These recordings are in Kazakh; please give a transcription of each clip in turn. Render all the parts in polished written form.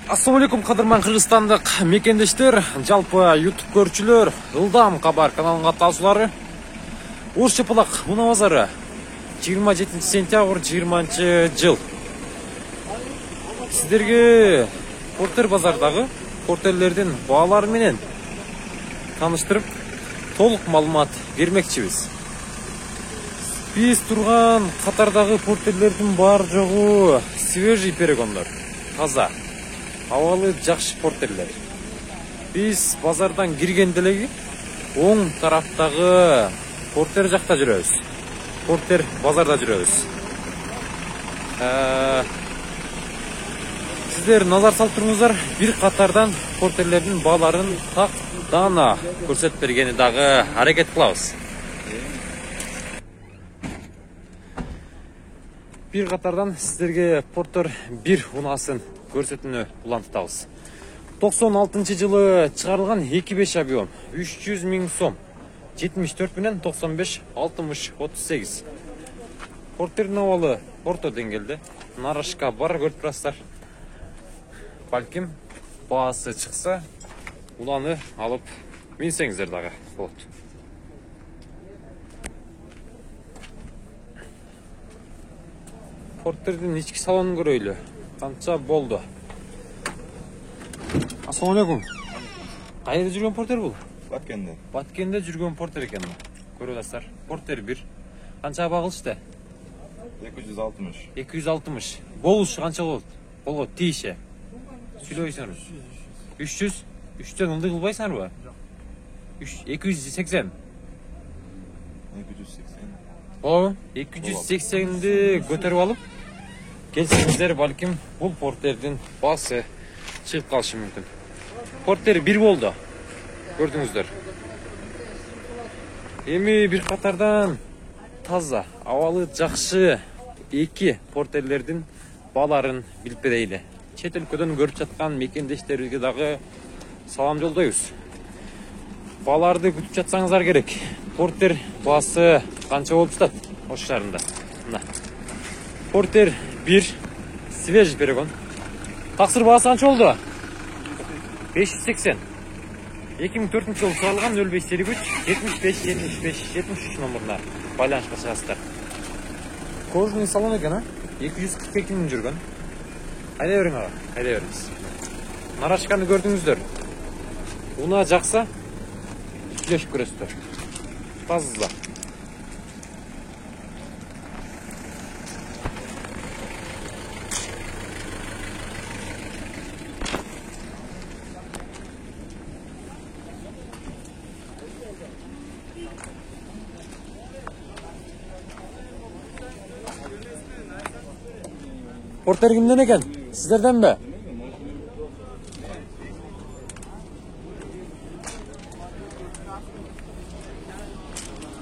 Assalamu alaikum кадырман Кыргызстандык мекендештер, жалпы YouTube көрчүлөр, Ылдам Кабар каналынын каттаушулары. Ур Чыпылак муна базары 27 сентябрь 20-жыл. Сиздерге Портер базардагы портерлердин баалары менен таныштырып, толук маалымат бермекчибиз. Биз турган катардагы портерлердин бар жогу свежий перегондор, таза. Авалы жакшы портерлер. Биз базардан киргенде эле оң тараптагы портер жакта жүрөбүз. Портер базарда жүрөбүз. Сиздер назар салып туруңуздар, бир катардан портерлердин бааларын так дана көрсөтүп бергени дагы аракет кылабыз. Бир катардан сиздерге Портер 1 унасын көрсөтүүнү улантабыз. 96-жылы чыгарылган 2.5 объем 300 000 сом. 74 менен 95 60 38. Портердин абалы орто деңгээлде. Нарашка бар көрүп турасыздар. Балким баасы чыкса, уланы алып минсеңиздер дагы болот. Портердин ички салонун көрөйлү. Канча болду. Ассаламу алейкум. Кайда жүргөн портер бул? Баткенде. Баткенде жүргөн портер экен. Көрүп атасыздар. Портер 1. Канча багылышты? 260. 260. Болушу канча болот? Болот тийше. Сүйлөйсүңөр. 300. 3төн ылдый кылбайсыңарбы? 280. 280. О, 280ди көтөрүп алып келсеңиздер, балким бул портердин баасы чыгып калышы мүмкүн. Портер 1 болду. Көрдүңүздөр. Эми бир катардан таза, абалы жакшы 2 портерлердин бааларын билип берейли. Чет өлкөдөн көрүп жаткан мекендештерибизге дагы салам жолдойбуз. Бааларды күтүп жатсаңыздар керек. Портер баасы канча болуп жатат ош шаарында? Мына. Портер 1 свежий перегон. Таксыр баасы канча болду? 580. 2004-жылы чыгарылган 0553 75 75 73 номуруна байланышка чыгасыздар. Кожаный салон экен, а? 242 миң жүргөн. Айда бериң ага, айда бериңиз. Нарашканы көрдүңүздөр. Уна жакса сүйлөшүп көрөсүздөр. Таза. Портер кимден экен? Сиздерденби?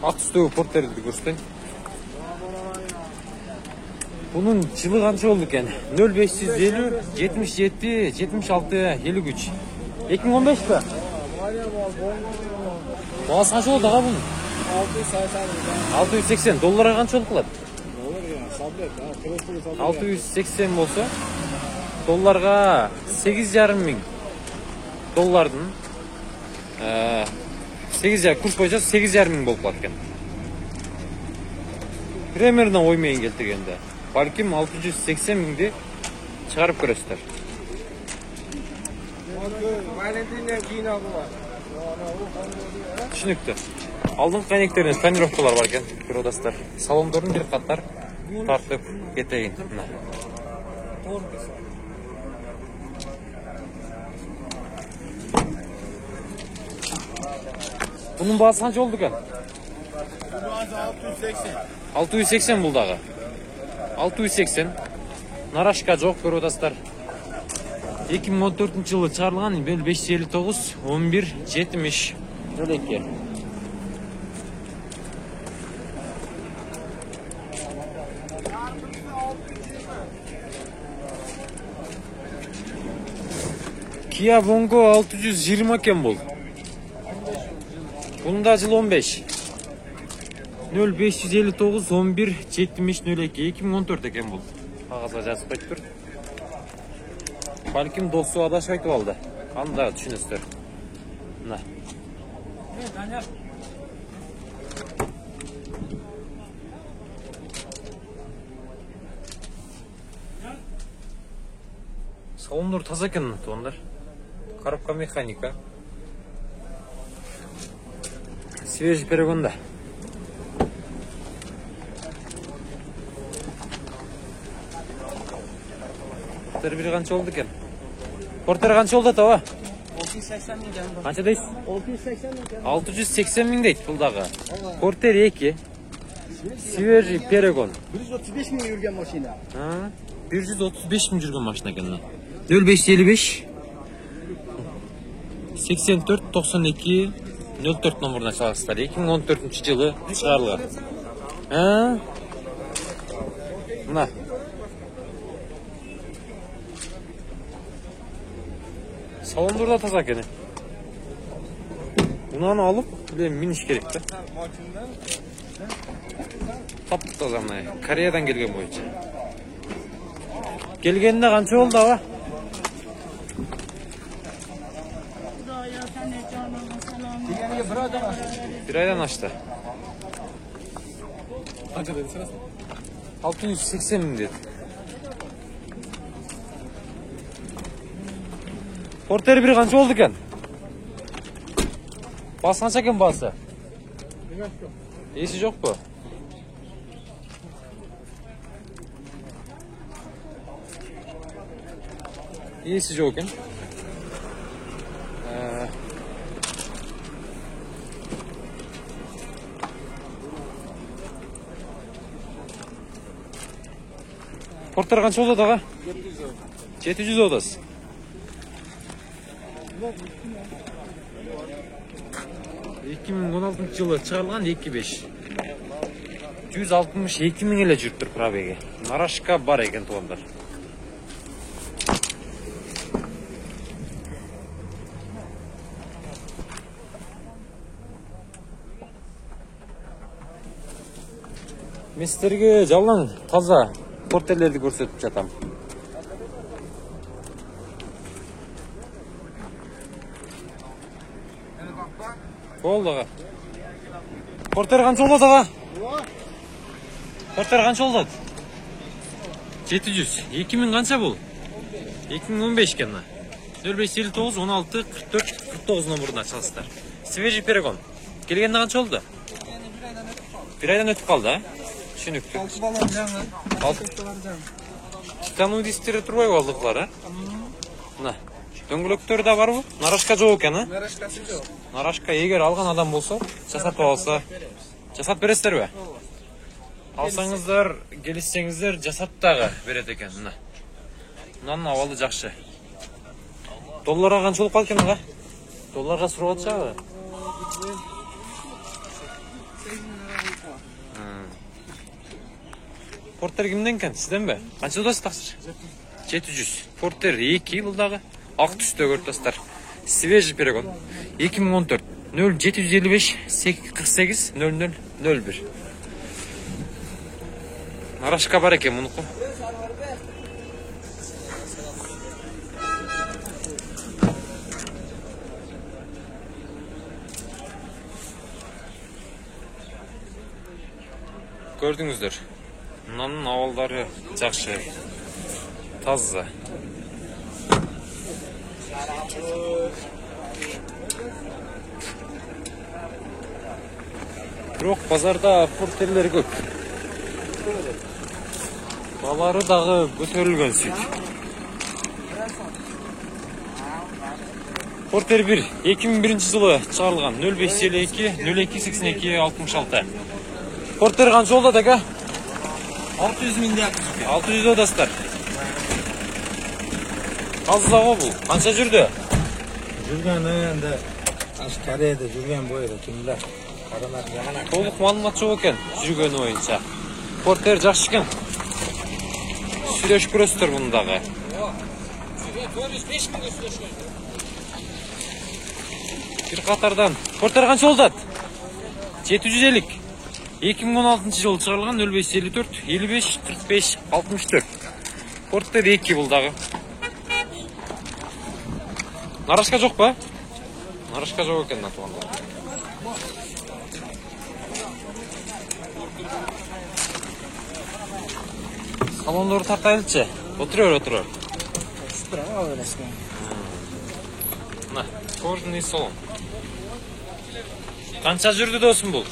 Ак түстөгү портерди көрсөтөйүн. Bunun жылы канча болду экен? 0550 77 76 53. 2015-ти? Баасы канча болду ага бунун? 680. Долларга канча болуп калат? 680 болсо, долларга 8,5 миң. Доллардын 8,5 курс боюнча 8,5 миң болуп калат экен. Примерно ой менен келтиргенде. Балким 680 миңди чыгарып көрөсүздөр. Түшүнүктүү. Алдыңкы айнектеринде тонировкалар бар экен, көрүп атасыздар. Салондордун бир катар тартып кетейин. Bunun baası kança oldu eкен? Bunun baası 680. 680 бул дагы. 680. Нарашка жок, көрүп атасыздар. 2014-жылы чыгарылган 559 11 70 02. Kia Bongo 620 eкен бул. Bunun da жылы 15. 0559 11 70 02 2014 eкен бул. Кагазга жазып коюп тур. Балким досу адашып айтып алды. Анда түшүнөсүздөр. Мына. Салондор таза экен тугандар. Коробка механика. Свежий перегонда. Портер канча болду экен? Портер канча болду атаба? 680 миң жан бар. Канча дейсиз? 680 миң жан. 680 миң дейт бул дагы. Портер 2. Свежий перегон. 135 миң жүрген машина. 135 миң жүргөн машина экен. 0555 84 92 04 номеріне саласыздар. 2014 жылы шығарылған. Мына. Салондор да таза екен. Мынаны алып, миниш керек та. Тап-таза мына. Кореядан келген бойынша. Келгенде қанша болды аға? Bir aydan açtı. 680 bin dedi. Porter bir kança oldu ken? Bas kança ken bası? İyisi yok bu. İyisi yok ken. Порттар қанша болды аға? 700 одас. Екі мың 16 жылы шығарылған 2.5. 162 мың еле жүріп тұр пробеги. Нарашка бар екен туғандар. Мен сіздерге жалаң таза портерлерді көрсетіп жатам. Болды аға. Портер қанша олады аға? Портер қанша олады? 700. 2000 қанша бұл? 2015 кенна. 0559 16 44 49 номерін ашасыздар. Свежий перегон. Келгенде қанша олды? Bir aydan ötüp kaldı ha? Düşünüktü. 6 balon жаңы. 6 Титану дистері тұрбай балдықлар, ha? Мына. Дөңгіліктері де бар бұл? Нарашка жоқ екен, ha? Нарашкасы жоқ. Нарашка егер алған адам болса, жасап алса, жасап бересіздер бе? Алсаңыздар, келіссеңіздер, жасап дағы береді екен, мына. Мынаның авалы жақшы. Долларға қанша болып қалды екен, аға? Долларға сұрап жатса, Портер кімден екен? Сізден бе? Қанша додасы тақсыр? 700. Портер 2 жылдағы. Ақ түсті көртастар. Свежий перегон. 2014. 0755 48 00 01. Нарашка бар екен мұны қой. Көрдіңіздер. Мынаның авалдары жақсы. Таза. Бірақ базарда портерлер көп. Балары дағы көтерілген сөйт. Портер 1 2001 жылы шығарылған 0552 02 82 66. Портер қанша олды даға? 600 миң де 600 одастар. Қазызаға бұл. Қанша жүрді? жүргені енді Кореяда жүрген бойда кімдер қарамақ жағына. Толық мәлімет жоқ екен жүргені ойынша. Портер жақсы екен. Сүреш көресіздер бұндағы. Bir қатардан. Портер қанша олдады? 750. 2016 жылы шығарылған 0554 55 45 64. Портер 2 бұлдағы. Нарашка жоқ па? Нарашка жоқ екен туғанда. Салондору тартайлычы. Отыр. Мына, кожаный салон. Қанша жүрді досым бұл?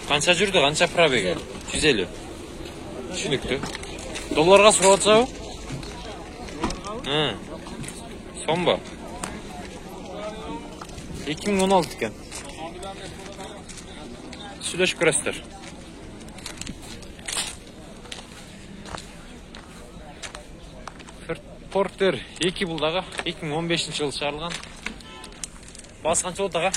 Қанша жүрді, қанша пробеги? 150. Түсінікті. Долларға сұрап жатсау? Сом ба? 2016 екен. Сөйлешіп көресіздер. Портер 2 бұлдағы 2015 жылы шығарылған. Басы қанша болды аға?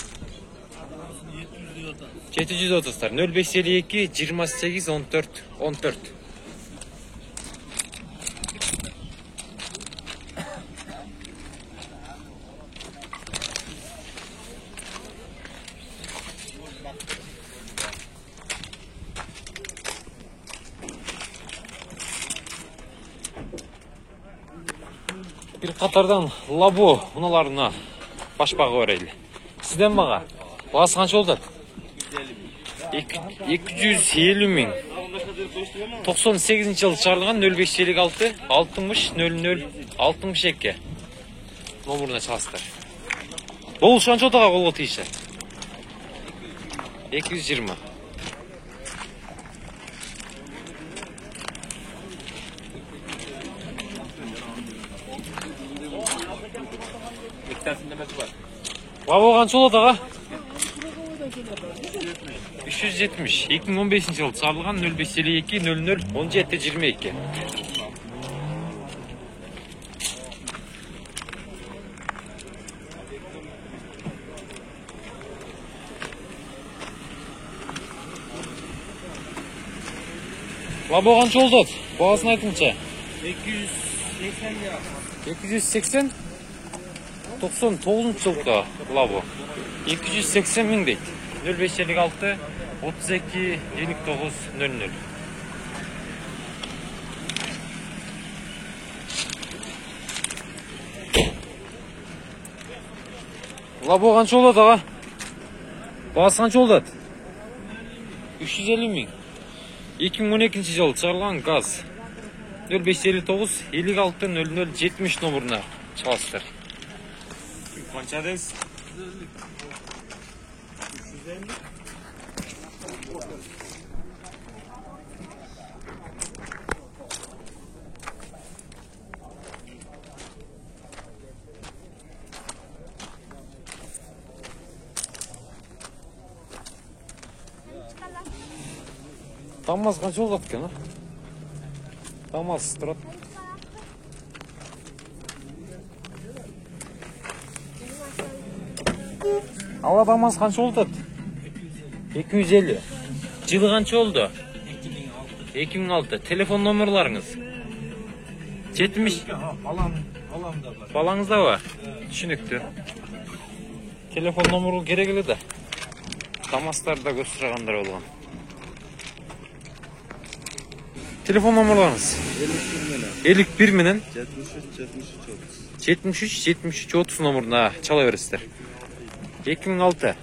730'lar 0552 28 14 14. Bir қатардан лабо мыналарына башпағы өрейлі. Сізден баға? Бағасы қанша болды? 250 мың. 98 жылы шығарылған 0556 60 00 62 номеріне шығасыздар. Бұл қанша отаға қолға тиіші? 220. Лабо қанша болады аға? 370. 2015 жылы шығарылған 0552 00 17 22. Лабо қанша болды? Бағасын айтыңызшы. 280. 99 жылғы лабо. 280 мың дейді. 0556 32 59 00. Лабо қанша болады аға? Бағасы қанша болады? 350 мың. 2012 жылы шығарылған газ. 0559 56 00 70 номеріне çalasıdır. Pançadayız. Tamaz kaç oldu ki ne? Tamaz strat. Ала Tamaz kaç oldu? 250. Жылы kaç oldu? 2006. Telefon numaralarınız? 70. Balanız da var. Düşünüktü. Telefon numaralı gerekli de. Tamazlarda gösterganlar olgan. Telefon numaralarınız? 51 menen 73 30 numarına çala verirler. 2006.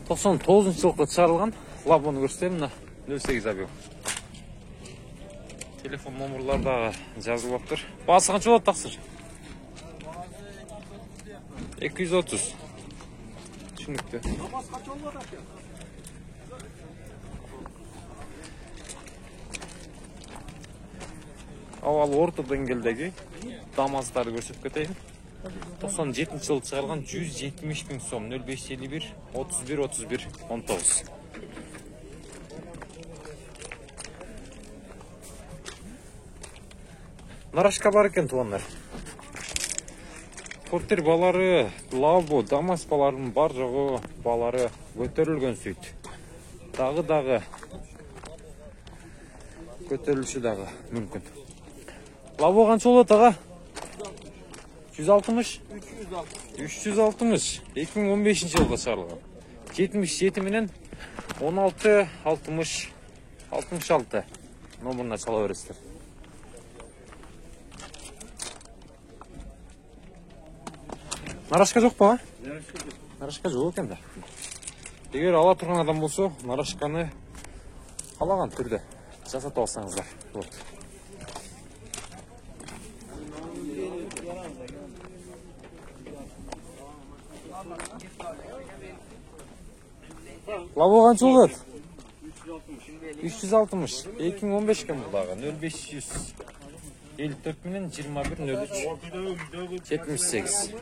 Тоқсан 9 жылғы шығарылған лабоны көрсетемін мына 08 абил. Телефон номерлардағы жазылып тұр. Басы қанша болады тақсыр? 230. Түсінікті. Авал орта деңгейдегі Tamaz'ları көрсетіп кетейін. 97 жылы шығарылған 170 мың сом 0551 31 31 19. Нарашка бар екен туғандар. Портер балары, лабо, Tamaz баларының бар жоғы балары көтерілген сөйт. Дағы көтерілші дағы мүмкін. Лабо қанша болады аға? 160? 360. 2015 жылда шығарылған. 77 менен 16 60 66 номеріне чала бересіздер. Нарашка жоқ па? Нарашка жоқ екен да. Егер ала тұрған адам болса, нарашканы қалаған түрде жасатып алсаңыздар. Вот. Лабо қанша болады? 360. 2015 кім бұлдағы? 0500 54 менен 21 03 78.